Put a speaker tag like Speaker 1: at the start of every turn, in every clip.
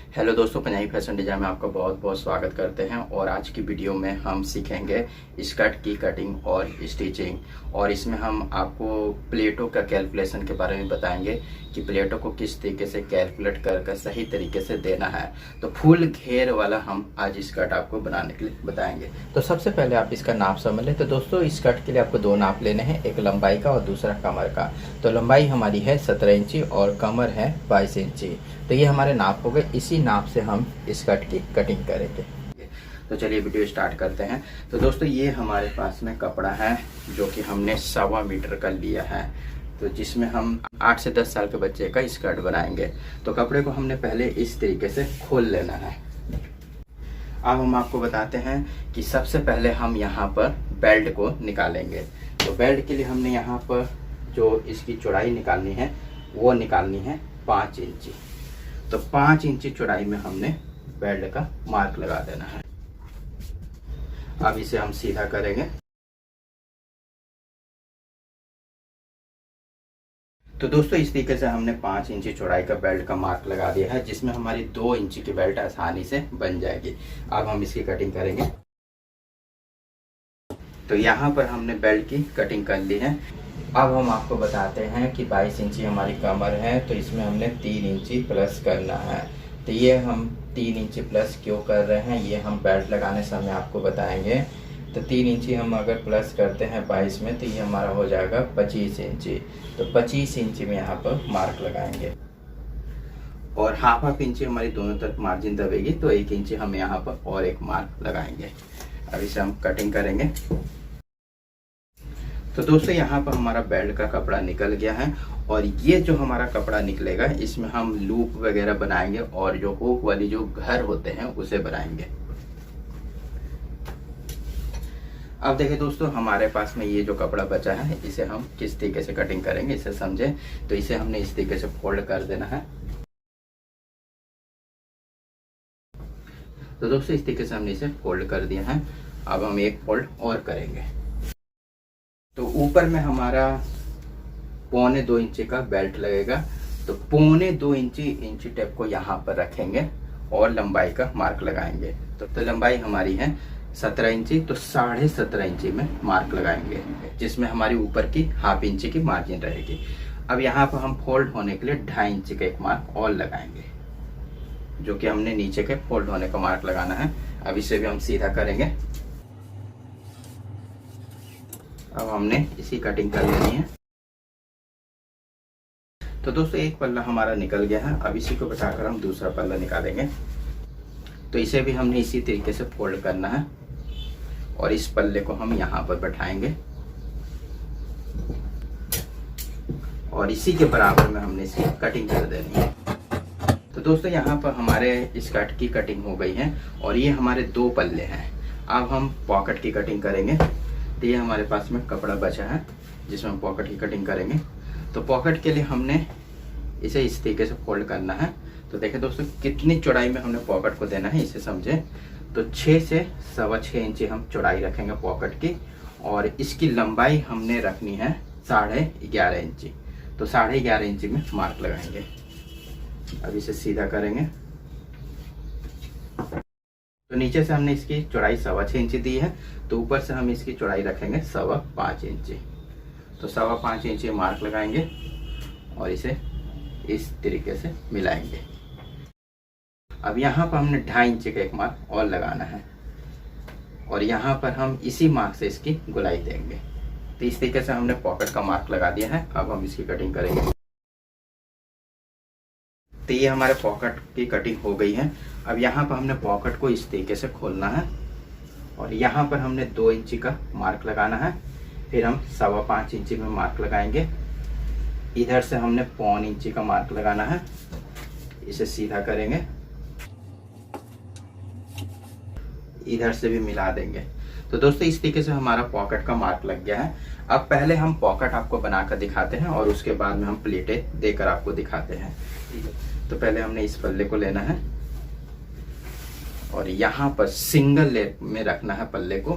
Speaker 1: Hello दोस्तों, Punjabi fashion design में आपका बहुत बहुत स्वागत करते हैं। और आज की वीडियो में हम सीखेंगे स्कर्ट की कटिंग और स्टिचिंग। और इसमें हम आपको प्लेटों का कैलकुलेशन के बारे में बताएंगे कि प्लेटों को किस तरीके से कैलकुलेट कर सही तरीके से देना है। तो फुल घेर वाला हम आज स्कर्ट आपको बनाने के लिए बताएंगे। तो सबसे पहले आप इसका नाप समझ लें। तो दोस्तों, स्कर्ट के लिए आपको दो नाप लेने हैं, एक लंबाई का और दूसरा कमर का। तो लंबाई हमारी है 17 इंची और कमर है 22 इंची। तो ये हमारे नाप हो गए। इसी नाप से हम स्कर्ट की कटिंग करेंगे। तो चलिए वीडियो स्टार्ट करते हैं। तो दोस्तों, ये हमारे पास में कपड़ा है जो कि हमने 1.25 मीटर का लिया है, तो जिसमें हम 8 से 10 साल के बच्चे का स्कर्ट बनाएंगे। तो कपड़े को हमने पहले इस तरीके से खोल लेना है। अब हम आपको बताते हैं कि सबसे पहले हम यहाँ पर बेल्ट को निकालेंगे। तो बेल्ट के लिए हमने यहाँ पर जो इसकी चौड़ाई निकालनी है वो निकालनी है 5 इंची। तो 5 इंची चौड़ाई में हमने बेल्ट का मार्क लगा देना है। अब इसे हम सीधा करेंगे। तो दोस्तों, इस तरीके से हमने 5 इंची चौड़ाई का बेल्ट का मार्क लगा दिया है, जिसमें हमारी 2 इंची की बेल्ट आसानी से बन जाएगी। अब हम इसकी कटिंग करेंगे। तो यहाँ पर हमने बेल्ट की कटिंग कर ली है। अब हम आपको बताते हैं कि 22 इंची हमारी कमर है, तो इसमें हमने 3 इंची प्लस करना है। तो ये हम 3 इंची प्लस क्यों कर रहे हैं, ये हम बेल्ट लगाने समय आपको बताएंगे। तो 3 इंची हम अगर प्लस करते हैं 22 में, तो ये हमारा हो जाएगा 25 इंची। तो 25 इंची में यहाँ पर मार्क लगाएंगे और हाफ इंची हमारी दोनों तरफ मार्जिन दबेगी, तो 1 इंची हम यहाँ पर और एक मार्क लगाएंगे। अब इसे हम कटिंग करेंगे। तो दोस्तों, यहाँ पर हमारा बेल्ट का कपड़ा निकल गया है और ये जो हमारा कपड़ा निकलेगा इसमें हम लूप वगैरह बनाएंगे और जो हुक वाली जो घर होते हैं उसे बनाएंगे। अब देखिए दोस्तों, हमारे पास में ये जो कपड़ा बचा है इसे हम किस तरीके से कटिंग करेंगे इसे समझे। तो इसे हमने इस तरीके से फोल्ड कर देना है। तो दोस्तों, इस तरीके से हमने इसे फोल्ड कर दिया है। अब हम एक फोल्ड और करेंगे। तो ऊपर में हमारा 1.25 इंची का बेल्ट लगेगा। तो 1.25 इंची टेप को यहाँ पर रखेंगे और लंबाई का मार्क लगाएंगे। तो लंबाई हमारी है 17 इंची, तो 17.5 इंची में मार्क लगाएंगे, जिसमें हमारी ऊपर की हाफ इंची की मार्जिन रहेगी। अब यहाँ पर हम फोल्ड होने के लिए 2.5 इंची का एक मार्क और लगाएंगे, जो कि हमने नीचे के फोल्ड होने का मार्क लगाना है। अब इसे भी हम सीधा करेंगे। अब हमने इसी कटिंग कर लेनी है। तो दोस्तों, एक पल्ला हमारा निकल गया है। अब इसी को बचाकर हम दूसरा पल्ला निकालेंगे। तो इसे भी हमने इसी तरीके से फोल्ड करना है और इस पल्ले को हम यहाँ पर बैठाएंगे और इसी के बराबर में हमने इसकी कटिंग कर देनी है। तो दोस्तों, यहाँ पर हमारे स्कर्ट की कटिंग हो गई है और ये हमारे 2 पल्ले हैं। अब हम पॉकेट की कटिंग करेंगे। तो ये हमारे पास में कपड़ा बचा है जिसमें हम पॉकेट की कटिंग करेंगे। तो पॉकेट के लिए हमने इसे इस तरीके से फोल्ड करना है। तो देखिए दोस्तों, कितनी चौड़ाई में हमने पॉकेट को देना है इसे समझे। तो 6 से 6.25 इंची हम चौड़ाई रखेंगे पॉकेट की और इसकी लंबाई हमने रखनी है 11.5 इंची। तो 11.5 इंची में मार्क लगाएंगे। अब इसे सीधा करेंगे। तो नीचे से हमने इसकी चौड़ाई 6.25 इंची दी है, तो ऊपर से हम इसकी चौड़ाई रखेंगे 5.25 इंची। तो 5.25 इंची मार्क लगाएंगे और इसे इस तरीके से मिलाएंगे। अब यहाँ पर हमने 2.5 इंची का एक मार्क और लगाना है और यहाँ पर हम इसी मार्क से इसकी गोलाई देंगे। तो इस तरीके से हमने पॉकेट का मार्क लगा दिया है। अब हम इसकी कटिंग करेंगे। तो ये हमारे पॉकेट की कटिंग हो गई है। अब यहाँ पर हमने पॉकेट को इस तरीके से खोलना है और यहाँ पर हमने 2 इंची का मार्क लगाना है। फिर हम 5.25 इंची में मार्क लगाएंगे। इधर से हमने 1.25 इंची का मार्क लगाना है। इसे सीधा करेंगे, इधर से भी मिला देंगे। तो दोस्तों, इस तरीके से हमारा पॉकेट का मार्क लग गया है। अब पहले हम पॉकेट आपको बनाकर दिखाते हैं और उसके बाद में हम प्लेटें देकर आपको दिखाते हैं। तो पहले हमने इस पल्ले को लेना है और यहाँ पर सिंगल लेयर में रखना है पल्ले को।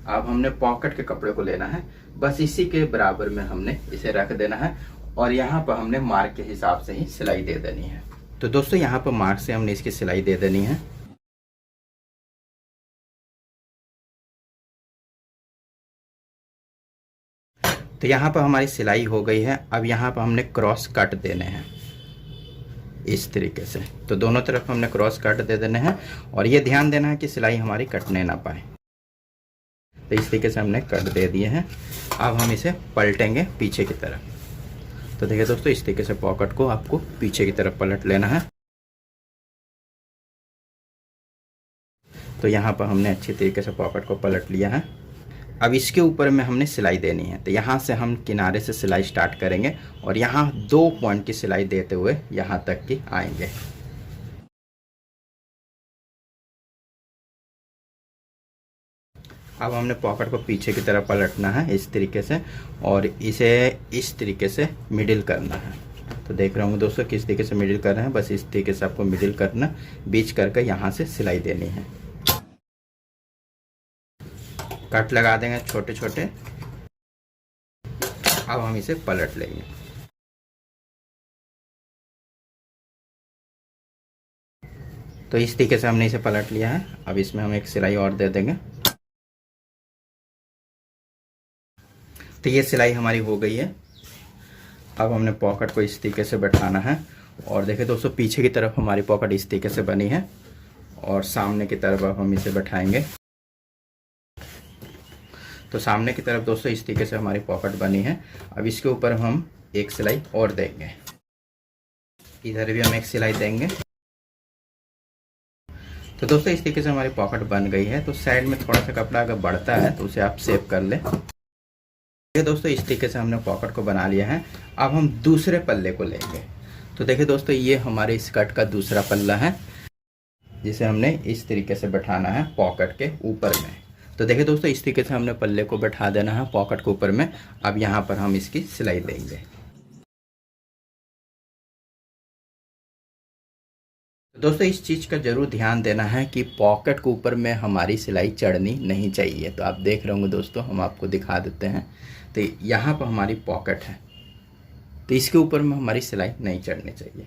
Speaker 1: अब हमने पॉकेट के कपड़े को लेना है, बस इसी के बराबर में हमने इसे रख देना है और यहाँ पर हमने मार्क के हिसाब से ही सिलाई दे देनी है। तो दोस्तों यहाँ पर मार्क से हमने इसकी सिलाई दे देनी है। तो यहाँ पर हमारी सिलाई हो गई है। अब यहाँ पर हमने क्रॉस कट देने हैं इस तरीके से। तो दोनों तरफ हमने क्रॉस कट दे देने हैं और ये ध्यान देना है कि सिलाई हमारी कटने ना पाए। तो इस तरीके से हमने कट दे दिए हैं। अब हम इसे पलटेंगे पीछे की तरफ। तो देखिए दोस्तों, इस तरीके से पॉकेट को आपको पीछे की तरफ पलट लेना है। तो यहाँ पर हमने अच्छी तरीके से पॉकेट को पलट लिया है। अब इसके ऊपर में हमने सिलाई देनी है। तो यहाँ से हम किनारे से सिलाई स्टार्ट करेंगे और यहाँ 2 पॉइंट की सिलाई देते हुए यहाँ तक की आएंगे। अब हमने पॉकेट को पीछे की तरफ पलटना है इस तरीके से और इसे इस तरीके से मिडिल करना है। तो देख रहे होंगे दोस्तों किस तरीके से मिडिल कर रहे हैं। बस इस तरीके से आपको मिडिल करना, बीच करके यहाँ से सिलाई देनी है। कट लगा देंगे छोटे छोटे। अब हम इसे पलट लेंगे। तो इस तरीके से हमने इसे पलट लिया है। अब इसमें हम एक सिलाई और दे देंगे। तो ये सिलाई हमारी हो गई है। अब हमने पॉकेट को इस तरीके से बैठाना है और देखिए दोस्तों, पीछे की तरफ हमारी पॉकेट इस तरीके से बनी है और सामने की तरफ अब हम इसे बैठाएंगे। तो सामने की तरफ दोस्तों इस तरीके से हमारी पॉकेट बनी है। अब इसके ऊपर हम एक सिलाई और देंगे। इधर भी हम एक सिलाई देंगे। तो दोस्तों इस तरीके से हमारी पॉकेट बन गई है। तो साइड में थोड़ा सा कपड़ा अगर बढ़ता है तो उसे आप सेव कर लें। ये दोस्तों इस तरीके से हमने पॉकेट को बना लिया है। अब हम दूसरे पल्ले को लेंगे। तो देखिए दोस्तों, ये हमारे स्कर्ट का दूसरा पल्ला है जिसे हमने इस तरीके से बैठाना है पॉकेट के ऊपर में। तो देखिए दोस्तों, इस तरीके से हमने पल्ले को बैठा देना है पॉकेट के ऊपर में। अब यहाँ पर हम इसकी सिलाई देंगे। तो दोस्तों इस चीज़ का जरूर ध्यान देना है कि पॉकेट के ऊपर में हमारी सिलाई चढ़नी नहीं चाहिए। तो आप देख रहे होंगे दोस्तों, हम आपको दिखा देते हैं। तो यहाँ पर हमारी पॉकेट है, तो इसके ऊपर में हमारी सिलाई नहीं चढ़नी चाहिए।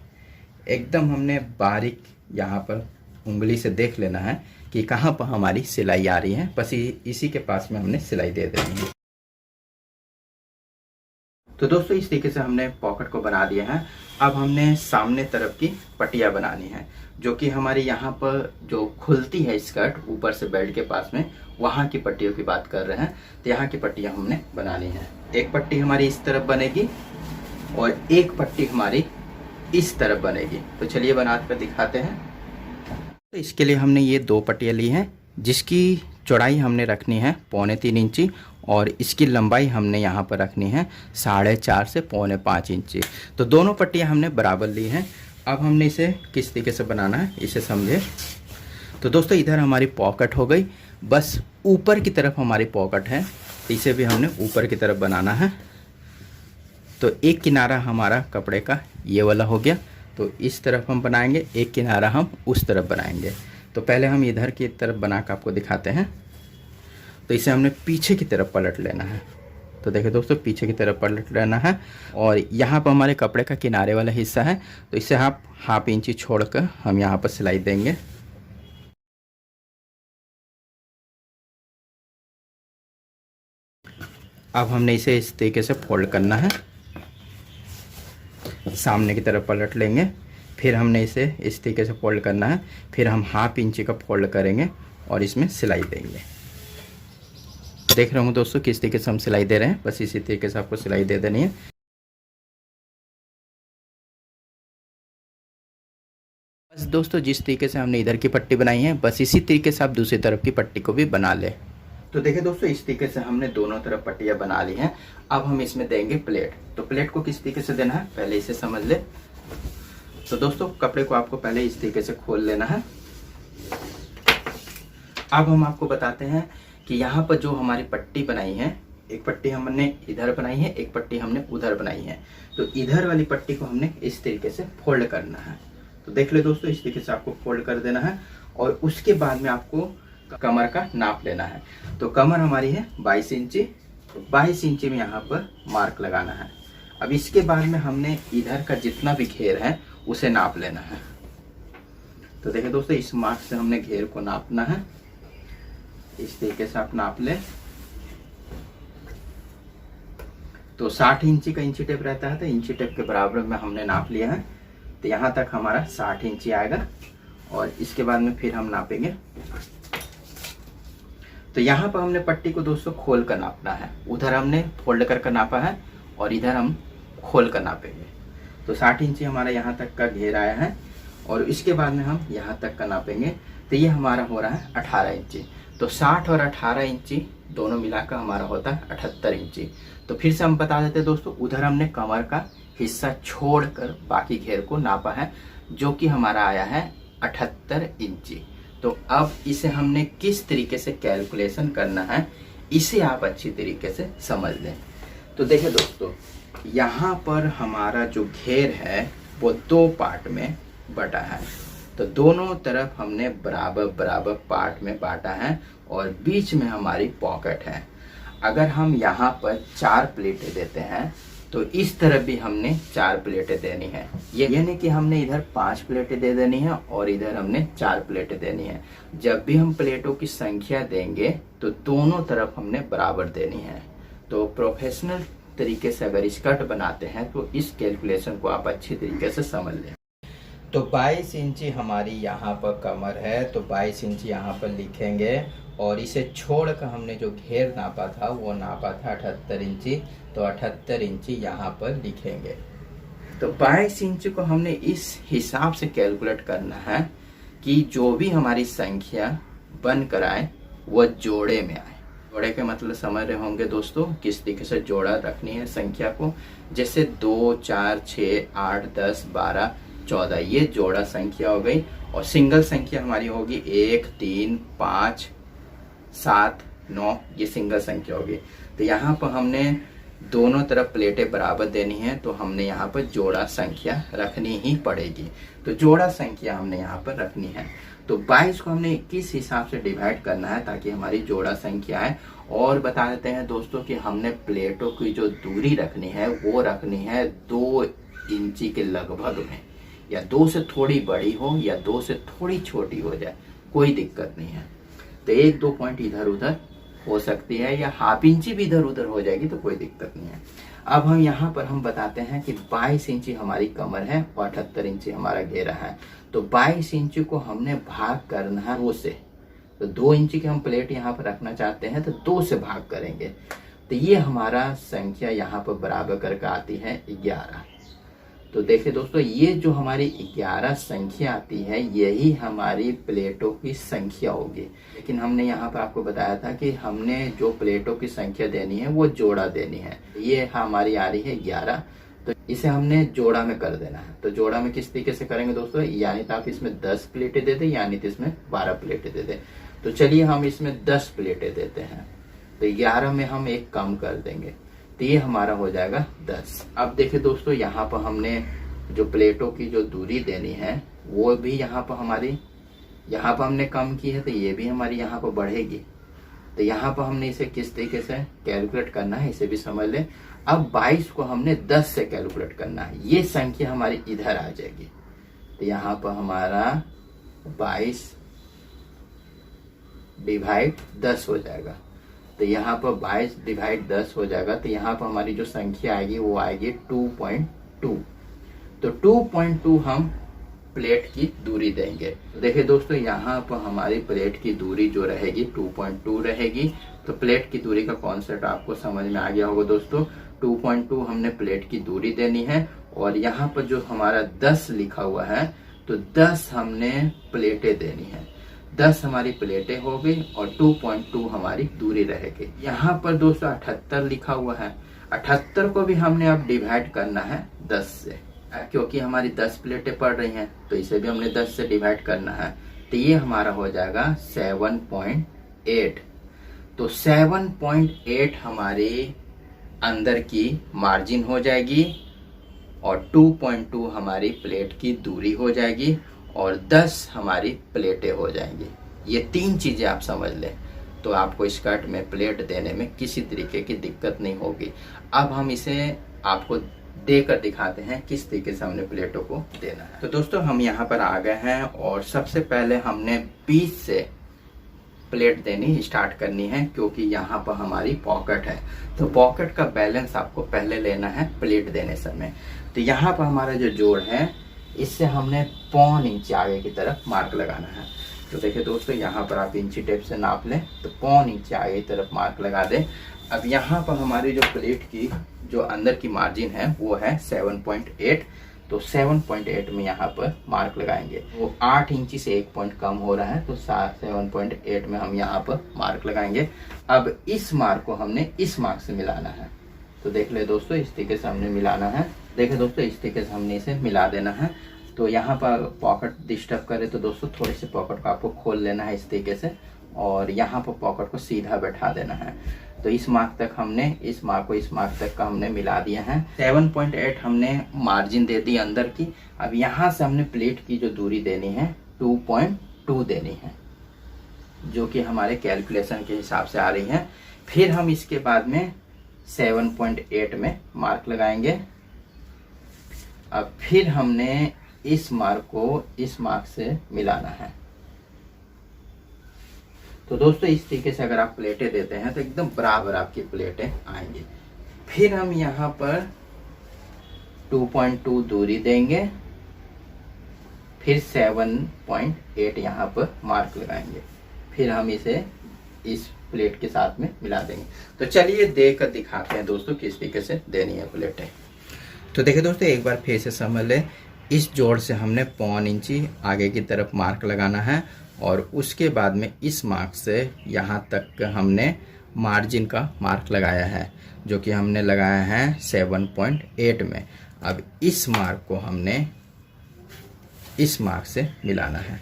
Speaker 1: एकदम हमने बारीक यहाँ पर उंगली से देख लेना है कि कहाँ पर हमारी सिलाई आ रही है। बस इसी के पास में हमने सिलाई दे देनी है। तो दोस्तों इस तरीके से हमने पॉकेट को बना दिया है। अब हमने सामने तरफ की पट्टियाँ बनानी है, जो कि हमारी यहाँ पर जो खुलती है स्कर्ट ऊपर से बेल्ट के पास में, वहाँ की पट्टियों की बात कर रहे हैं। तो यहाँ की पट्टियाँ हमने बनानी है। एक पट्टी हमारी इस तरफ बनेगी और एक पट्टी हमारी इस तरफ बनेगी। तो चलिए बना कर दिखाते हैं। तो इसके लिए हमने ये 2 पट्टियाँ ली हैं, जिसकी चौड़ाई हमने रखनी है 3.25 इंची और इसकी लंबाई हमने यहाँ पर रखनी है 4.5 से 4.25 इंची। तो दोनों पट्टियाँ हमने बराबर ली हैं। अब हमने इसे किस तरीके से बनाना है इसे समझे। तो दोस्तों इधर हमारी पॉकेट हो गई, बस ऊपर की तरफ हमारी पॉकेट है, इसे भी हमने ऊपर की तरफ बनाना है। तो एक किनारा हमारा कपड़े का ये वाला हो गया, तो इस तरफ हम बनाएंगे, एक किनारा हम उस तरफ बनाएंगे। तो पहले हम इधर की तरफ बना कर आपको दिखाते हैं। तो इसे हमने पीछे की तरफ पलट लेना है। तो देखिए दोस्तों, पीछे की तरफ पलट लेना है और यहाँ पर हमारे कपड़े का किनारे वाला हिस्सा है, तो इसे आप 1/2 इंची छोड़कर हम यहाँ पर सिलाई देंगे। अब हमने इसे इस तरीके से फोल्ड करना है, सामने की तरफ पलट लेंगे, फिर हमने इसे इस तरीके से फोल्ड करना है, फिर हम 1/2 इंची का फोल्ड करेंगे और इसमें सिलाई देंगे। देख रहे होंगे दोस्तों किस तरीके से हम सिलाई दे रहे हैं, बस इसी तरीके से आपको सिलाई दे देनी है। बस दोस्तों जिस तरीके से हमने इधर की पट्टी बनाई है, बस इसी तरीके से आप दूसरी तरफ की पट्टी को भी बना ले। तो देखिए दोस्तों, इस तरीके से हमने दोनों तरफ पट्टियाँ बना ली हैं। अब हम इसमें देंगे प्लेट। तो प्लेट को किस तरीके से देना है पहले इसे समझ ले। तो दोस्तों कपड़े को आपको पहले इस तरीके से खोल लेना है। अब हम आपको बताते हैं कि यहाँ पर जो हमारी पट्टी बनाई है, एक पट्टी हमने इधर बनाई है, एक पट्टी हमने उधर बनाई है। तो इधर वाली पट्टी को हमने इस तरीके से फोल्ड करना है। तो देख ले दोस्तों, इस तरीके से आपको फोल्ड कर देना है और उसके बाद में आपको कमर का नाप लेना है। तो कमर हमारी है 22 इंची, तो 22 इंची में यहाँ पर मार्क लगाना है। अब इसके बाद में हमने इधर का जितना भी घेर है उसे नाप लेना है। तो देखिए दोस्तों, इस मार्क से हमने घेर को नापना है। इस तरीके से आप नाप ले। तो 60 इंची का इंची टेप रहता है, तो इंची टेप के बराबर में हमने नाप लिया है। तो यहाँ तक हमारा 60 इंची आएगा और इसके बाद में फिर हम नापेंगे। तो यहाँ पर हमने पट्टी को दोस्तों खोल कर नापना है। उधर हमने फोल्ड कर नापा है और इधर हम खोल कर नापेंगे। तो 60 इंची हमारा यहाँ तक का घेर आया है और इसके बाद में हम यहाँ तक का नापेंगे। तो ये हमारा हो रहा है 18 इंची। तो 60 और 18 इंची दोनों मिलाकर हमारा होता है 78 इंची। तो फिर से हम बता देते हैं दोस्तों, उधर हमने कमर का हिस्सा छोड़कर बाकी घेर को नापा है, जो कि हमारा आया है 78 इंची। तो अब इसे हमने किस तरीके से कैलकुलेशन करना है, इसे आप अच्छी तरीके से समझ लें। तो देखिए दोस्तों, यहाँ पर हमारा जो घेर है वो 2 पार्ट में बटा है। तो दोनों तरफ हमने बराबर बराबर पार्ट में बांटा है और बीच में हमारी पॉकेट है। अगर हम यहाँ पर 4 प्लेटें देते हैं तो इस तरफ भी हमने 4 प्लेटें देनी है। ये यानी कि हमने इधर 5 प्लेटें दे देनी है और इधर हमने 4 प्लेटें देनी है। जब भी हम प्लेटों की संख्या देंगे तो दोनों तरफ हमने बराबर देनी है। तो प्रोफेशनल तरीके से अगर स्कर्ट बनाते हैं तो इस कैलकुलेशन को आप अच्छी तरीके से समझ लें। तो 22 इंची हमारी यहाँ पर कमर है, तो 22 इंची यहाँ पर लिखेंगे और इसे छोड़कर हमने जो घेर नापा था वो नापा था 78 इंची। तो 78 इंची यहाँ पर लिखेंगे। तो 22 इंची को हमने इस हिसाब से कैलकुलेट करना है कि जो भी हमारी संख्या बन कर आए वह जोड़े में आए। जोड़े के मतलब समझ रहे होंगे दोस्तों, किस तरीके से जोड़ा रखनी है संख्या को। जैसे 2, 4, 6, 8, 10, 12, 14 ये जोड़ा संख्या हो गई। और सिंगल संख्या हमारी होगी 1, 3, 5, 7, 9 ये सिंगल संख्या होगी। तो यहाँ पर हमने दोनों तरफ प्लेटें बराबर देनी है, तो हमने यहाँ पर जोड़ा संख्या रखनी ही पड़ेगी। तो जोड़ा संख्या हमने यहाँ पर रखनी है। तो 22 को हमने किस हिसाब से डिवाइड करना है ताकि हमारी जोड़ा संख्या है। और बता देते हैं दोस्तों कि हमने प्लेटों की जो दूरी रखनी है वो रखनी है 2 इंची के लगभग में, या 2 से थोड़ी बड़ी हो या 2 से थोड़ी छोटी हो जाए, कोई दिक्कत नहीं है। तो 1-2 पॉइंट इधर उधर हो सकती है या हाफ इंची भी इधर उधर हो जाएगी, तो कोई दिक्कत नहीं है। अब हम यहाँ पर हम बताते हैं कि 22 इंची हमारी कमर है और 78 इंची हमारा घेरा है। तो 22 इंची को हमने भाग करना है 2 से। तो 2 इंची के हम प्लेट यहाँ पर रखना चाहते हैं तो 2 से भाग करेंगे। तो ये हमारा संख्या यहाँ पर बराबर करके आती है 11। तो देखिए दोस्तों, ये जो हमारी 11 संख्या आती है यही हमारी प्लेटों की संख्या होगी। लेकिन हमने यहाँ पर आपको बताया था कि हमने जो प्लेटों की संख्या देनी है वो जोड़ा देनी है। ये हमारी आ रही है 11, तो इसे हमने जोड़ा में कर देना है। तो जोड़ा में किस तरीके से करेंगे दोस्तों, यानी तो आप इसमें 10 प्लेटें दे दें, यानी तो इसमें 12 प्लेटें दे दें। तो चलिए हम इसमें 10 प्लेटें देते हैं। तो 11 में हम एक कम कर देंगे, तो ये हमारा हो जाएगा 10। अब देखिए दोस्तों, यहाँ पर हमने जो प्लेटों की जो दूरी देनी है वो भी यहाँ पर हमारी यहाँ पर हमने कम की है, तो ये भी हमारी यहाँ पर बढ़ेगी। तो यहाँ पर हमने इसे किस तरीके से कैलकुलेट करना है इसे भी समझ लें। अब 22 को हमने 10 से कैलकुलेट करना है, ये संख्या हमारी इधर आ जाएगी। तो यहाँ पर हमारा 22 डिवाइड 10 हो जाएगा। तो यहाँ पर 22 डिवाइड 10 हो जाएगा। तो यहाँ पर हमारी जो संख्या आएगी वो आएगी 2.2। तो 2.2 हम प्लेट की दूरी देंगे। तो देखिए दोस्तों, यहाँ पर हमारी प्लेट की दूरी जो रहेगी 2.2 रहेगी। तो प्लेट की दूरी का कॉन्सेप्ट आपको समझ में आ गया होगा दोस्तों। 2.2 हमने प्लेट की दूरी देनी है और यहाँ पर जो हमारा 10 लिखा हुआ है तो 10 हमने प्लेटें देनी है। 10 हमारी प्लेटें हो गई और 2.2 हमारी दूरी रहेगी। यहाँ पर दोस्तों 78 लिखा हुआ है। 78 को भी हमने अब डिवाइड करना है 10 से, क्योंकि हमारी 10 प्लेटें पड़ रही हैं तो इसे भी हमने 10 से डिवाइड करना है। तो ये हमारा हो जाएगा 7.8। तो 7.8 हमारे अंदर की मार्जिन हो जाएगी और 2.2 हमारी प्लेट की दूरी हो जाएगी और 10 हमारी प्लेटें हो जाएंगी। ये 3 चीजें आप समझ लें तो आपको स्कर्ट में प्लेट देने में किसी तरीके की दिक्कत नहीं होगी। अब हम इसे आपको देकर दिखाते हैं किस तरीके से हमने प्लेटों को देना है। तो दोस्तों हम यहाँ पर आ गए हैं और सबसे पहले हमने 20 से प्लेट देनी स्टार्ट करनी है, क्योंकि यहाँ पर हमारी पॉकेट है। तो पॉकेट का बैलेंस आपको पहले लेना है प्लेट देने समय। तो यहाँ पर हमारा जो जोड़ है इससे हमने 0.25 इंच आगे की तरफ मार्क लगाना है। तो देखिए दोस्तों, यहाँ पर आप इंची टेप से नाप लें तो 0.25 इंच आगे की तरफ मार्क लगा दें। अब यहाँ पर हमारी जो प्लेट की जो अंदर की मार्जिन है वो है 7.8। तो 7.8 में यहाँ पर मार्क लगाएंगे। वो 8 इंची से 1 पॉइंट कम हो रहा है, तो 7.8 में हम यहाँ पर मार्क लगाएंगे। अब इस मार्क को हमने इस मार्क से मिलाना है। तो देख ले दोस्तों, इस तरीके से हमने मिलाना है। देखिए दोस्तों, इस तरीके से हमने इसे मिला देना है। तो यहाँ पर पॉकेट डिस्टर्ब करे तो दोस्तों थोड़ी सी पॉकेट को आपको खोल लेना है इस तरीके से, और यहाँ पर पॉकेट को सीधा बैठा देना है। तो इस मार्क तक हमने इस मार्क को इस मार्क तक का हमने मिला दिया है। 7.8 हमने मार्जिन दे दी अंदर की। अब यहाँ से हमने प्लेट की जो दूरी देनी है 2.2 देनी है, जो कि हमारे कैलकुलेशन के हिसाब से आ रही है। फिर हम इसके बाद में 7.8 में मार्क लगाएंगे। अब फिर हमने इस मार्क को इस मार्क से मिलाना है। तो दोस्तों इस तरीके से अगर आप प्लेटें देते हैं तो एकदम बराबर आपकी प्लेटें आएंगी। फिर हम यहाँ पर 2.2 दूरी देंगे, फिर 7.8 यहाँ पर मार्क लगाएंगे, फिर हम इसे इस प्लेट के साथ में मिला देंगे। तो चलिए देख कर दिखाते हैं दोस्तों किस तरीके से देनी है प्लेटें। तो देखिए दोस्तों, एक बार फिर से समझ लें, इस जोड़ से हमने 0.25 इंची आगे की तरफ मार्क लगाना है, और उसके बाद में इस मार्क से यहाँ तक हमने मार्जिन का मार्क लगाया है, जो कि हमने लगाया है 7.8 में। अब इस मार्क को हमने इस मार्क से मिलाना है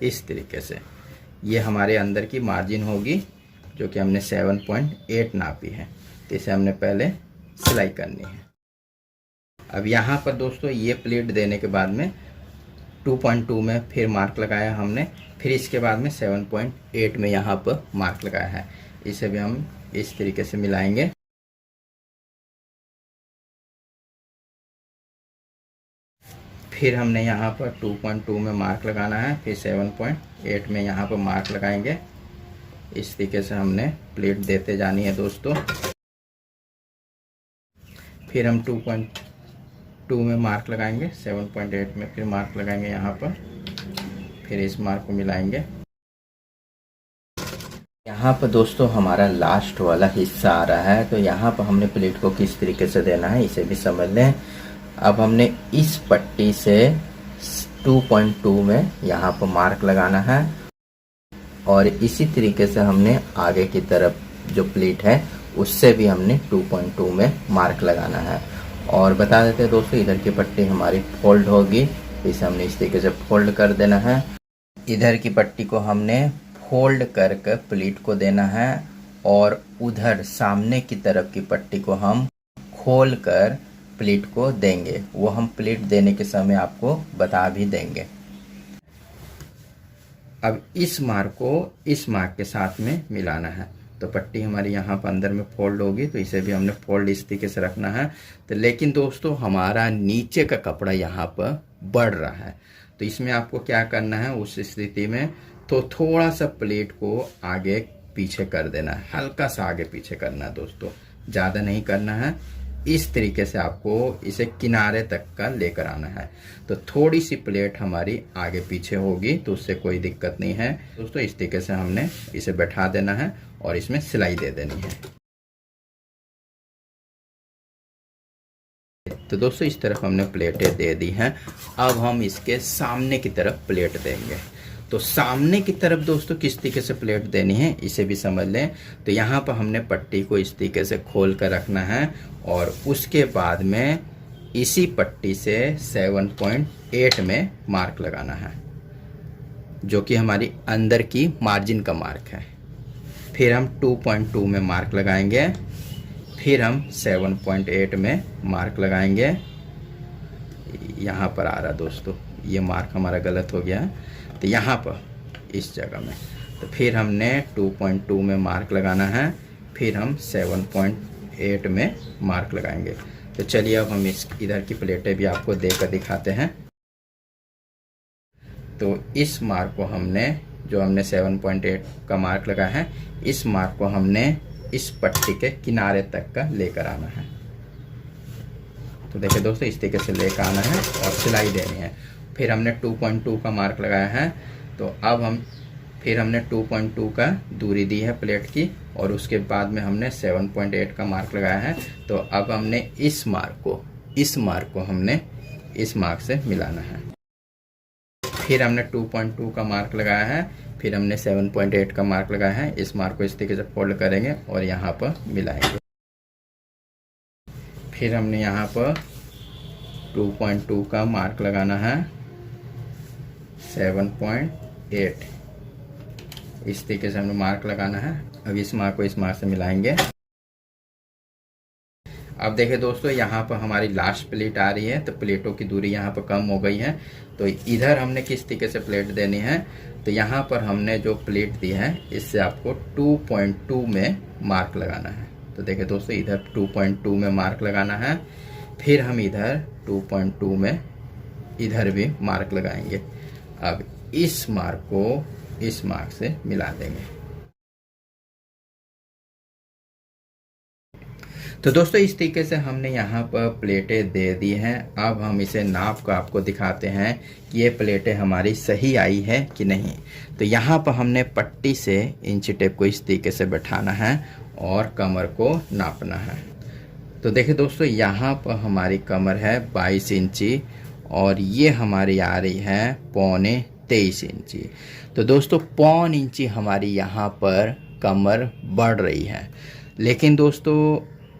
Speaker 1: इस तरीके से। ये हमारे अंदर की मार्जिन होगी, जो कि हमने 7.8 नापी है। तो इसे हमने पहले सिलाई करनी है। अब यहाँ पर दोस्तों ये प्लेट देने के बाद में 2.2 में फिर मार्क लगाया हमने, फिर इसके बाद में 7.8 में यहाँ पर मार्क लगाया है। इसे भी हम इस तरीके से मिलाएंगे। फिर हमने यहाँ पर 2.2 में मार्क लगाना है, फिर 7.8 में यहाँ पर मार्क लगाएंगे। इस तरीके से हमने प्लेट देते जानी है दोस्तों। फिर हम 2.2 में मार्क लगाएंगे, 7.8 में फिर मार्क लगाएंगे यहाँ पर, फिर इस मार्क को मिलाएंगे। यहाँ पर दोस्तों हमारा लास्ट वाला हिस्सा आ रहा है। तो यहाँ पर हमने प्लेट को किस तरीके से देना है इसे भी समझ लें। अब हमने इस पट्टी से 2.2 में यहाँ पर मार्क लगाना है, और इसी तरीके से हमने आगे की तरफ जो प्लेट है उससे भी हमने 2.2 में मार्क लगाना है। और बता देते हैं दोस्तों, इधर की पट्टी हमारी फोल्ड होगी, इसे हमने इस तरीके से फोल्ड कर देना है। इधर की पट्टी को हमने फोल्ड करके प्लेट को देना है, और उधर सामने की तरफ की पट्टी को हम खोल कर प्लेट को देंगे। वो हम प्लेट देने के समय आपको बता भी देंगे। अब इस मार्क को इस मार्क के साथ में मिलाना है। तो पट्टी हमारी यहाँ पर अंदर में फोल्ड होगी, तो इसे भी हमने फोल्ड इस तरीके से रखना है। तो लेकिन दोस्तों हमारा नीचे का कपड़ा यहाँ पर बढ़ रहा है, तो इसमें आपको क्या करना है उस स्थिति में, तो थोड़ा सा प्लेट को आगे पीछे कर देना है, हल्का सा आगे पीछे करना है दोस्तों, ज़्यादा नहीं करना है। इस तरीके से आपको इसे किनारे तक का लेकर आना है। तो थोड़ी सी प्लेट हमारी आगे पीछे होगी, तो उससे कोई दिक्कत नहीं है दोस्तों। इस तरीके से हमने इसे बैठा देना है और इसमें सिलाई दे देनी है। तो दोस्तों इस तरफ हमने प्लेटें दे दी हैं। अब हम इसके सामने की तरफ प्लेट देंगे। तो सामने की तरफ दोस्तों किस तरीके से प्लेट देनी है इसे भी समझ लें। तो यहाँ पर हमने पट्टी को इस तरीके से खोल कर रखना है, और उसके बाद में इसी पट्टी से 7.8 में मार्क लगाना है, जो कि हमारी अंदर की मार्जिन का मार्क है। फिर हम 2.2 में मार्क लगाएंगे, फिर हम 7.8 में मार्क लगाएंगे। यहाँ पर आ रहा दोस्तों, ये मार्क हमारा गलत हो गया, तो यहाँ पर इस जगह में। तो फिर हमने 2.2 में मार्क लगाना है, फिर हम 7.8 में मार्क लगाएंगे। तो चलिए अब हम इस इधर की प्लेटें भी आपको देकर दिखाते हैं। तो इस मार्क को हमने, जो हमने 7.8 का मार्क लगा है, इस मार्क को हमने इस पट्टी के किनारे तक का लेकर आना है। तो देखिए दोस्तों, इस तरीके से लेकर आना है और सिलाई देनी है। फिर हमने 2.2 का मार्क लगाया है, तो अब फिर हमने 2.2 का दूरी दी है प्लेट की, और उसके बाद में हमने 7.8 का मार्क लगाया है। तो अब हमने इस मार्क को हमने इस मार्क से मिलाना है। फिर हमने 2.2 का मार्क लगाया है, फिर हमने 7.8 का मार्क लगाया है। इस मार्क को इस तरीके से फोल्ड करेंगे और यहाँ पर मिलाएंगे। फिर हमने यहाँ पर 2.2 का मार्क लगाना है, 7.8 इस तरीके से हमने मार्क लगाना है। अब इस मार्क को इस मार्क से मिलाएंगे। अब देखिए दोस्तों, यहाँ पर हमारी लास्ट प्लेट आ रही है, तो प्लेटों की दूरी यहाँ पर कम हो गई है। तो इधर हमने किस तरीके से प्लेट देनी है, तो यहाँ पर हमने जो प्लेट दी है, इससे आपको 2.2 में मार्क लगाना है। तो देखिए दोस्तों, इधर 2.2 में मार्क लगाना है। फिर हम इधर 2.2 में इधर भी मार्क लगाएंगे। अब इस मार्क को इस मार्क से मिला देंगे। तो दोस्तों, इस तरीके से हमने यहाँ पर प्लेटें दे दी हैं। अब हम इसे नाप कर आपको दिखाते हैं कि ये प्लेटें हमारी सही आई है कि नहीं। तो यहाँ पर हमने पट्टी से इंची टेप को इस तरीके से बैठाना है और कमर को नापना है। तो देखिए दोस्तों, यहाँ पर हमारी कमर है 22 इंची और ये हमारी आ रही है 23 इंची। तो दोस्तों, 1.25 इंची हमारी यहाँ पर कमर बढ़ रही है। लेकिन दोस्तों,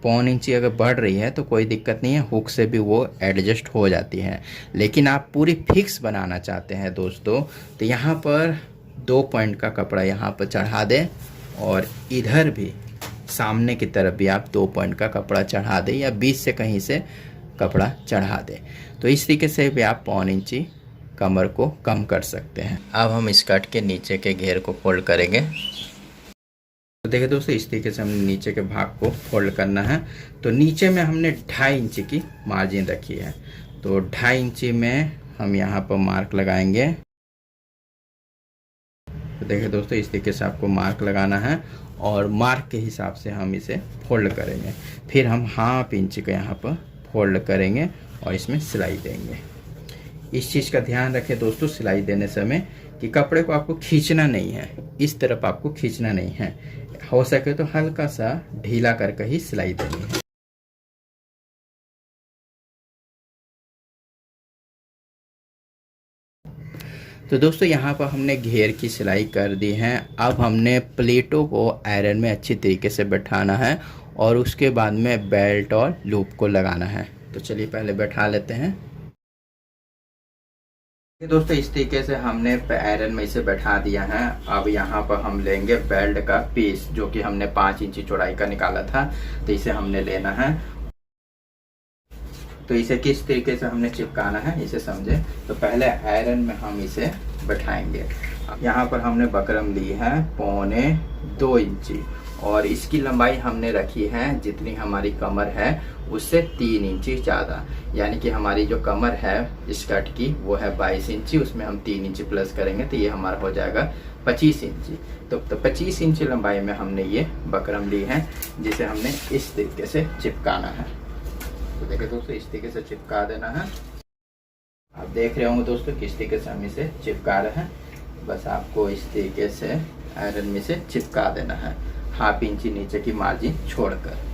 Speaker 1: 1.25 इंची अगर बढ़ रही है तो कोई दिक्कत नहीं है, हुक से भी वो एडजस्ट हो जाती है। लेकिन आप पूरी फिक्स बनाना चाहते हैं दोस्तों, तो यहाँ पर 2 पॉइंट का कपड़ा यहाँ पर चढ़ा दें और इधर भी सामने की तरफ भी आप 2 पॉइंट का कपड़ा चढ़ा दें या बीच से कहीं से कपड़ा चढ़ा दें। तो इस तरीके से भी आप 1.25 इंची कमर को कम कर सकते हैं। अब हम स्कर्ट के नीचे के घेर को फोल्ड करेंगे। तो देखिए दोस्तों, इस तरीके से हमने नीचे के भाग को फोल्ड करना है। तो नीचे में हमने 2.5 इंची की मार्जिन रखी है, तो 2.5 इंची में हम यहाँ पर मार्क लगाएंगे। तो देखिए दोस्तों, इस तरीके से आपको मार्क लगाना है और मार्क के हिसाब से हम इसे फोल्ड करेंगे। फिर हम 1/2 इंची का यहाँ पर फोल्ड करेंगे और इसमें सिलाई देंगे। इस चीज़ का ध्यान रखें दोस्तों, सिलाई देने समय कि कपड़े को आपको खींचना नहीं है, इस तरफ आपको खींचना नहीं है। हो सके तो हल्का सा ढीला करके ही सिलाई देनी है। तो दोस्तों, यहाँ पर हमने घेर की सिलाई कर दी है। अब हमने प्लेटों को आयरन में अच्छी तरीके से बैठाना है और उसके बाद में बेल्ट और लूप को लगाना है। तो चलिए पहले बैठा लेते हैं। दोस्तों, इस तरीके से हमने आयरन में इसे बैठा दिया है। अब यहाँ पर हम लेंगे बेल्ट का पीस, जो कि हमने 5 इंची चौड़ाई का निकाला था। तो इसे हमने लेना है। तो इसे किस तरीके से हमने चिपकाना है इसे समझे। तो पहले आयरन में हम इसे बैठाएंगे। यहाँ पर हमने बकरम ली है 1.25 इंची और इसकी लंबाई हमने रखी है जितनी हमारी कमर है उससे 3 इंची ज़्यादा। यानी कि हमारी जो कमर है स्कर्ट की वो है 22 इंची, उसमें हम 3 इंची प्लस करेंगे तो ये हमारा हो जाएगा 25 इंची। तो 25 इंची लंबाई में हमने ये बकरम ली है जिसे हमने इस तरीके से चिपकाना है। तो देखिए दोस्तों, इस तरीके से चिपका देना है। आप देख रहे होंगे दोस्तों किस तरीके से हम इसे चिपका रहे हैं। बस आपको इस तरीके से आयरन में से चिपका देना है 1/2 इंची नीचे की मार्जिन छोड़कर।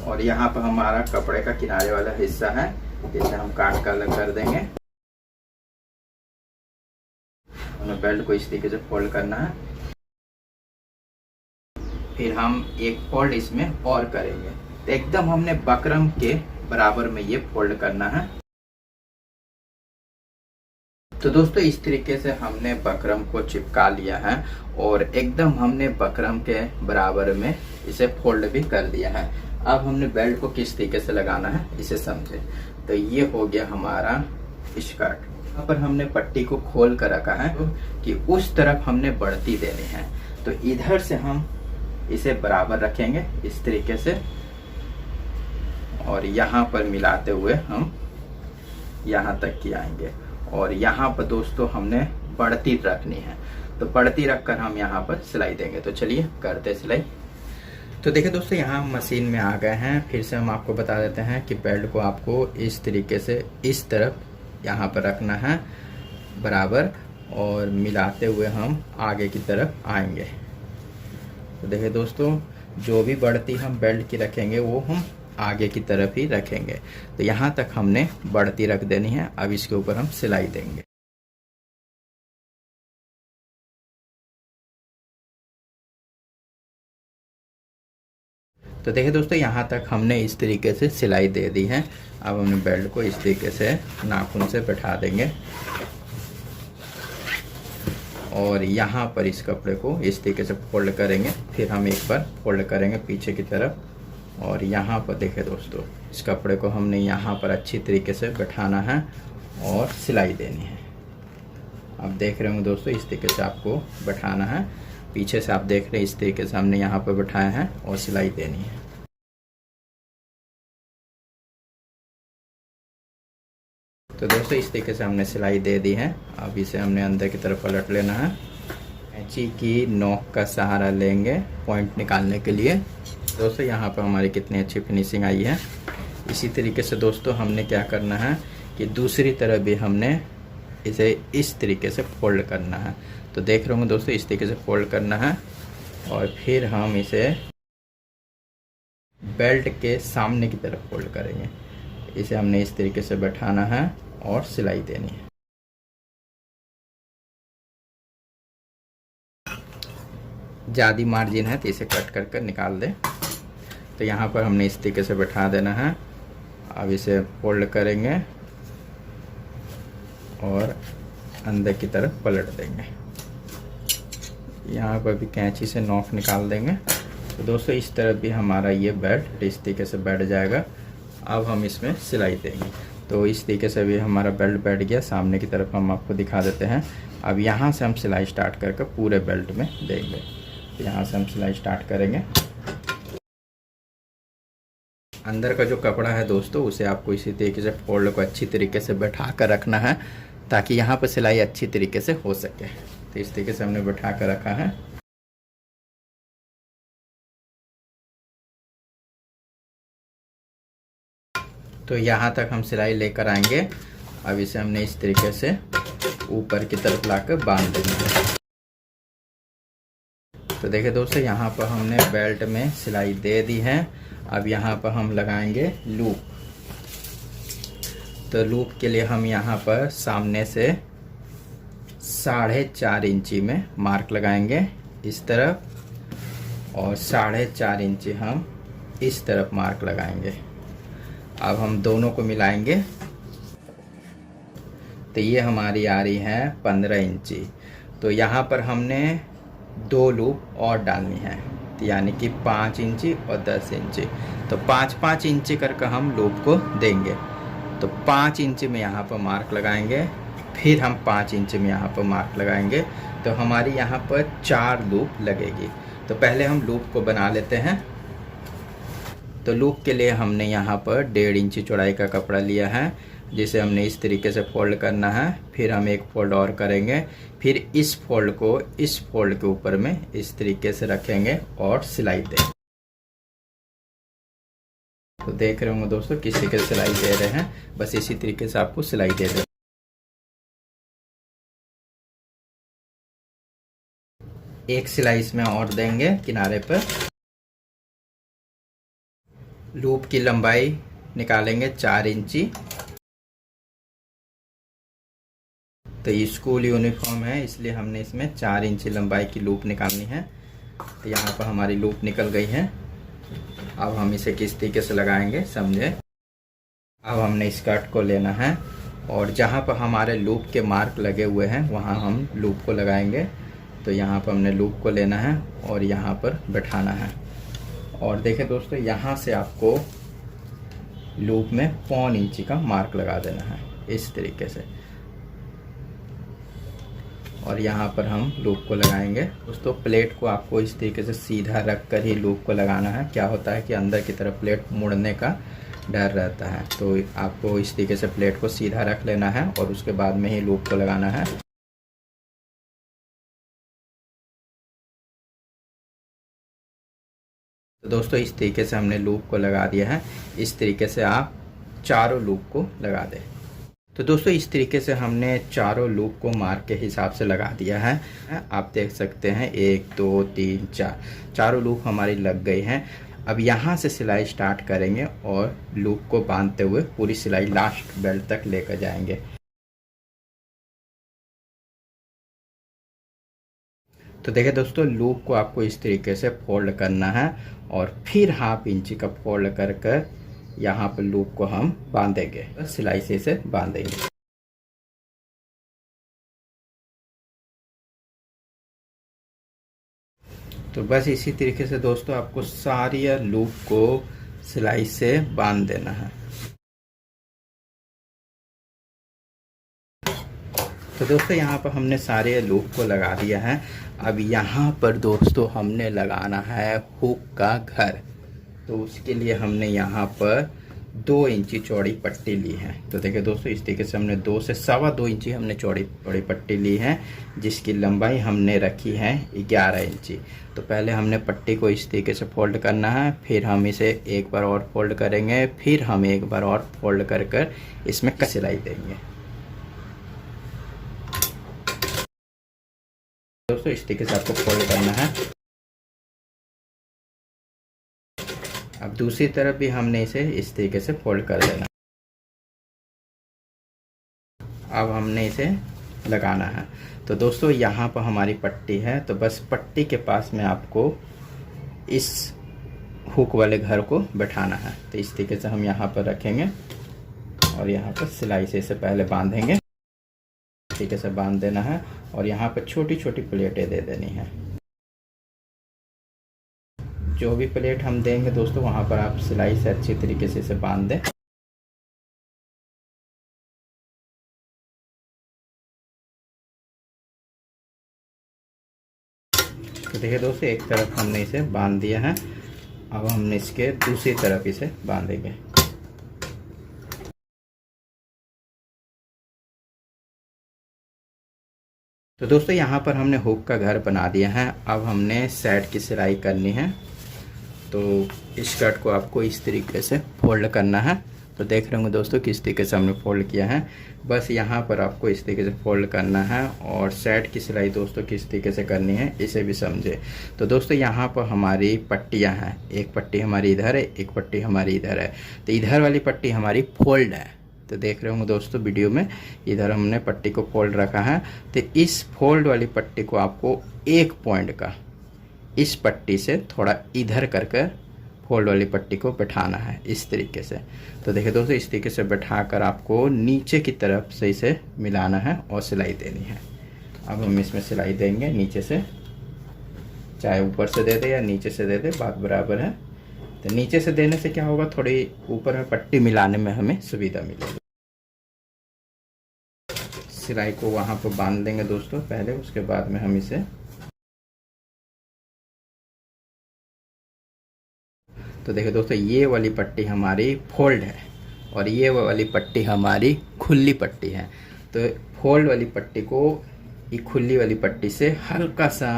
Speaker 1: और यहाँ पर हमारा कपड़े का किनारे वाला हिस्सा है जिसे हम काट कर अलग कर देंगे। हमें बेल्ट को इस तरीके से फोल्ड करना है। फिर हम एक फोल्ड इसमें और करेंगे। तो एकदम हमने बकरम के बराबर में ये फोल्ड करना है। तो दोस्तों, इस तरीके से हमने बकरम को चिपका लिया है और एकदम हमने बकरम के बराबर में इसे फोल्ड भी कर दिया है। अब हमने बेल्ट को किस तरीके से लगाना है इसे समझे। तो ये हो गया हमारा स्कर्ट। यहाँ पर हमने पट्टी को खोल कर रखा है कि उस तरफ हमने बढ़ती देनी है। तो इधर से हम इसे बराबर रखेंगे इस तरीके से और यहाँ पर मिलाते हुए हम यहाँ तक की आएंगे। और यहाँ पर दोस्तों हमने बढ़ती रखनी है, तो बढ़ती रखकर हम यहाँ पर सिलाई देंगे। तो चलिए करते सिलाई। तो देखिए दोस्तों, यहाँ हम मशीन में आ गए हैं। फिर से हम आपको बता देते हैं कि बेल्ट को आपको इस तरीके से इस तरफ यहाँ पर रखना है बराबर, और मिलाते हुए हम आगे की तरफ आएंगे। तो देखिए दोस्तों, जो भी बढ़ती हम बेल्ट की रखेंगे वो हम आगे की तरफ ही रखेंगे। तो यहाँ तक हमने बढ़ती रख देनी है। अब इसके ऊपर हम सिलाई देंगे। तो देखिए दोस्तों, यहाँ तक हमने इस तरीके से सिलाई दे दी है। अब हमने बेल्ट को इस तरीके से नाखून से बैठा देंगे और यहाँ पर इस कपड़े को इस तरीके से फोल्ड करेंगे। फिर हम एक बार फोल्ड करेंगे पीछे की तरफ, और यहाँ पर देखिए दोस्तों, इस कपड़े को हमने यहाँ पर अच्छी तरीके से बैठाना है और सिलाई देनी है। आप देख रहे होंगे दोस्तों, इस तरीके से आपको बैठाना है। पीछे से आप देख रहे हैं इस तरीके से हमने यहाँ पर बैठाया है और सिलाई देनी है। तो दोस्तों, इस तरीके से हमने सिलाई दे दी है। अब इसे हमने अंदर की तरफ पलट लेना है। कैंची की नोक का सहारा लेंगे पॉइंट निकालने के लिए। दोस्तों, यहाँ पर हमारी कितनी अच्छी फिनिशिंग आई है। इसी तरीके से दोस्तों हमने क्या करना है कि दूसरी तरफ भी हमने इसे इस तरीके से फोल्ड करना है। तो देख रहे होंगे दोस्तों, इस तरीके से फोल्ड करना है और फिर हम इसे बेल्ट के सामने की तरफ फोल्ड करेंगे। इसे हमने इस तरीके से बैठाना है और सिलाई देनी है। ज़्यादा मार्जिन है तो इसे कट कर कर निकाल दें। तो यहाँ पर हमने इस तरीके से बैठा देना है। अब इसे फोल्ड करेंगे और अंदर की तरफ पलट देंगे। यहाँ पर भी कैंची से नोक निकाल देंगे। तो दोस्तों, इस तरफ भी हमारा ये बेल्ट इस तरीके से बैठ जाएगा। अब हम इसमें सिलाई देंगे। तो इस तरीके से भी हमारा बेल्ट बैठ गया। सामने की तरफ हम आपको दिखा देते हैं। अब यहाँ से हम सिलाई स्टार्ट करके पूरे बेल्ट में देंगे। तो यहाँ से हम सिलाई स्टार्ट करेंगे। अंदर का जो कपड़ा है दोस्तों, उसे आपको इसी तरीके से फोल्ड को अच्छी तरीके से बैठा कर रखना है ताकि यहाँ पर सिलाई अच्छी तरीके से हो सके। तो इस तरीके से हमने बैठा कर रखा है। तो यहाँ तक हम सिलाई लेकर आएंगे। अब इसे हमने इस तरीके से ऊपर की तरफ लाकर बांध देंगे। तो देखिए दोस्तों, यहाँ पर हमने बेल्ट में सिलाई दे दी है। अब यहाँ पर हम लगाएंगे लूप। तो लूप के लिए हम यहाँ पर सामने से 4.5 इंची में मार्क लगाएंगे इस तरफ, और 4.5 इंची हम इस तरफ मार्क लगाएंगे। अब हम दोनों को मिलाएंगे। तो ये हमारी आ रही है 15 इंची। तो यहाँ पर हमने 2 लूप और डालनी है, तो यानी कि 5 इंची और 10 इंची। तो 5-5 इंची करके हम लूप को देंगे। तो 5 इंची में यहाँ पर मार्क लगाएंगे, फिर हम 5 इंची में यहाँ पर मार्क लगाएंगे। तो हमारी यहाँ पर 4 लूप लगेगी। तो पहले हम लूप को बना लेते हैं। तो लूप के लिए हमने यहाँ पर 1.5 इंची चौड़ाई का कपड़ा लिया है, जिसे हमने इस तरीके से फोल्ड करना है। फिर हम एक फोल्ड और करेंगे। फिर इस फोल्ड को इस फोल्ड के ऊपर में इस तरीके से रखेंगे और सिलाई देंगे। तो देख रहे होंगे दोस्तों किस तरीके से सिलाई दे रहे हैं। बस इसी तरीके से आपको सिलाई दे दें। एक सिलाई इसमें और देंगे किनारे पर। लूप की लंबाई निकालेंगे 4 इंची। तो ये स्कूल यूनिफॉर्म है, इसलिए हमने इसमें 4 इंची लंबाई की लूप निकालनी है। तो यहाँ पर हमारी लूप निकल गई है। अब हम इसे किस तरीके से लगाएंगे समझे। अब हमने स्कर्ट को लेना है और जहाँ पर हमारे लूप के मार्क लगे हुए हैं वहाँ हम लूप को लगाएंगे। तो यहाँ पर हमने लूप को लेना है और यहाँ पर बैठाना है। और देखें दोस्तों, यहाँ से आपको लूप में 1.25 इंची का मार्क लगा देना है इस तरीके से, और यहाँ पर हम लूप को लगाएंगे। दोस्तों, प्लेट को आपको इस तरीके से सीधा रख कर ही लूप को लगाना है। क्या होता है कि अंदर की तरफ प्लेट मुड़ने का डर रहता है। तो आपको इस तरीके से प्लेट को सीधा रख लेना है और उसके बाद में ही लूप को लगाना है। तो दोस्तों इस तरीके से हमने लूप को लगा दिया है। इस तरीके से आप चारों लूप को लगा दें। तो दोस्तों इस तरीके से हमने चारों लूप को मार्क के हिसाब से लगा दिया है। आप देख सकते हैं 1 2 3 4 चारों लूप हमारी लग गई हैं। अब यहाँ से सिलाई स्टार्ट करेंगे और लूप को बांधते हुए पूरी सिलाई लास्ट बेल्ट तक लेकर जाएंगे। तो देखिए दोस्तों, लूप को आपको इस तरीके से फोल्ड करना है और फिर 1/2 इंच का फोल्ड कर कर यहाँ पर लूप को हम बांधेंगे, सिलाई से इसे बांधेंगे। तो बस इसी तरीके से दोस्तों आपको सारी लूप को सिलाई से बांध देना है। तो दोस्तों यहाँ पर हमने सारे लूप को लगा दिया है। अब यहाँ पर दोस्तों हमने लगाना है हुक का घर। तो उसके लिए हमने यहाँ पर 2 इंची चौड़ी पट्टी ली है। तो देखिए दोस्तों इस तरीके से हमने 2 से 2.25 इंची हमने चौड़ी पट्टी ली है, जिसकी लंबाई हमने रखी है 11 इंची। तो पहले हमने पट्टी को इस तरीके से फोल्ड करना है, फिर हम इसे एक बार और फोल्ड करेंगे, फिर हम एक बार और फोल्ड कर कर इसमें सिलाई देंगे। दोस्तों इस तरीके से आपको फोल्ड करना है। अब दूसरी तरफ भी हमने इसे इस तरीके से फोल्ड कर देना। अब हमने इसे लगाना है। तो दोस्तों यहाँ पर हमारी पट्टी है, तो बस पट्टी के पास में आपको इस हुक वाले घर को बैठाना है। तो इस तरीके से हम यहाँ पर रखेंगे और यहाँ पर सिलाई से इसे पहले बांधेंगे। इस तरीके से बांध देना है और यहाँ पर छोटी छोटी प्लेटें दे देनी है। जो भी प्लेट हम देंगे दोस्तों वहाँ पर आप सिलाई से अच्छी तरीके से इसे बांध दें। तो देखिए दोस्तों एक तरफ हमने इसे बांध दिया है। अब हमने इसके दूसरी तरफ इसे बांधेंगे। तो दोस्तों यहाँ पर हमने हुक का घर बना दिया है। अब हमने साइड की सिलाई करनी है। तो इस स्कर्ट को आपको इस तरीके से फोल्ड करना है। तो देख रहे होंगे दोस्तों किस तरीके से हमने फोल्ड किया है। बस यहाँ पर आपको इस तरीके से फोल्ड करना है और साइड की सिलाई दोस्तों किस तरीके से करनी है इसे भी समझे। तो दोस्तों यहाँ पर हमारी पट्टियाँ हैं, एक पट्टी हमारी इधर है, एक पट्टी हमारी इधर है। तो इधर वाली पट्टी हमारी फोल्ड है। तो देख रहे होंगे दोस्तों वीडियो में, इधर हमने पट्टी को फोल्ड रखा है। तो इस फोल्ड वाली पट्टी को आपको एक पॉइंट का इस पट्टी से थोड़ा इधर कर कर फोल्ड वाली पट्टी को बैठाना है इस तरीके से। तो देखिए दोस्तों इस तरीके से बैठाकर आपको नीचे की तरफ से इसे मिलाना है और सिलाई देनी है। अब हम इसमें सिलाई देंगे नीचे से, चाहे ऊपर से दे दे या नीचे से दे दे, बात बराबर है। तो नीचे से देने से क्या होगा, थोड़ी ऊपर में पट्टी मिलाने में हमें सुविधा मिलेगी। सिलाई को वहाँ पर बांध देंगे दोस्तों पहले, उसके बाद में हम इसे, तो देखिए दोस्तों ये वाली पट्टी हमारी फोल्ड है और ये वाली पट्टी हमारी खुली पट्टी है। तो फोल्ड वाली पट्टी को ये खुली वाली पट्टी से हल्का सा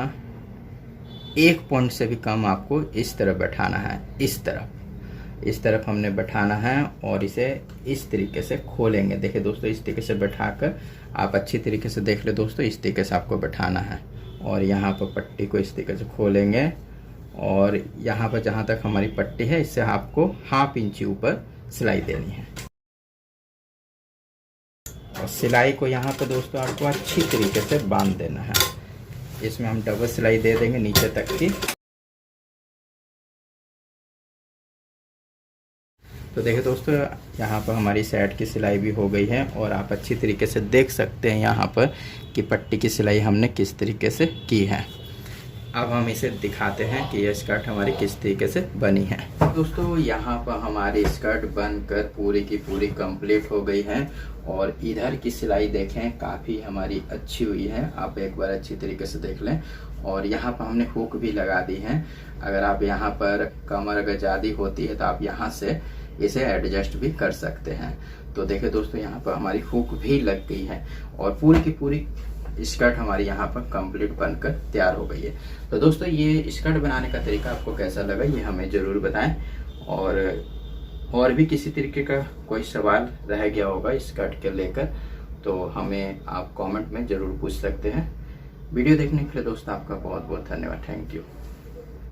Speaker 1: 1 पॉइंट से भी कम आपको इस तरफ बैठाना है। इस तरफ हमने बैठाना है और इसे इस तरीके से खोलेंगे। देखिए दोस्तों इस तरीके से बैठाकर आप अच्छी तरीके से देख ले दोस्तों, इस तरीके से आपको बैठाना है और यहाँ पर पट्टी को इस तरीके से खोलेंगे और यहाँ पर जहाँ तक हमारी पट्टी है इससे आपको 1/2 इंची ऊपर सिलाई देनी है। और सिलाई को यहाँ पर दोस्तों आपको अच्छी तरीके से बांध देना है। इसमें हम डबल सिलाई दे देंगे नीचे तक की। तो देखिए दोस्तों यहाँ पर हमारी साइड की सिलाई भी हो गई है और आप अच्छी तरीके से देख सकते हैं यहाँ पर कि पट्टी की सिलाई हमने किस तरीके से की है। अब हम इसे दिखाते हैं कि यह स्कर्ट हमारी किस तरीके से बनी है। दोस्तों यहाँ पर हमारी स्कर्ट बनकर पूरी की पूरी कंप्लीट हो गई है और इधर की सिलाई देखें काफ़ी हमारी अच्छी हुई है। आप एक बार अच्छी तरीके से देख लें। और यहाँ पर हमने हुक भी लगा दी है। अगर आप यहाँ पर कमर अगर ज़्यादा होती है तो आप यहाँ से इसे एडजस्ट भी कर सकते हैं। तो देखिए दोस्तों, यहाँ पर हमारी हुक भी लग गई है और पूरी की पूरी स्कर्ट हमारी यहाँ पर कंप्लीट बनकर तैयार हो गई है। तो दोस्तों, ये स्कर्ट बनाने का तरीका आपको कैसा लगा ये हमें ज़रूर बताएं। और भी किसी तरीके का कोई सवाल रह गया होगा स्कर्ट के लेकर तो हमें आप कमेंट में ज़रूर पूछ सकते हैं। वीडियो देखने के लिए दोस्तों आपका बहुत बहुत धन्यवाद। Thank you.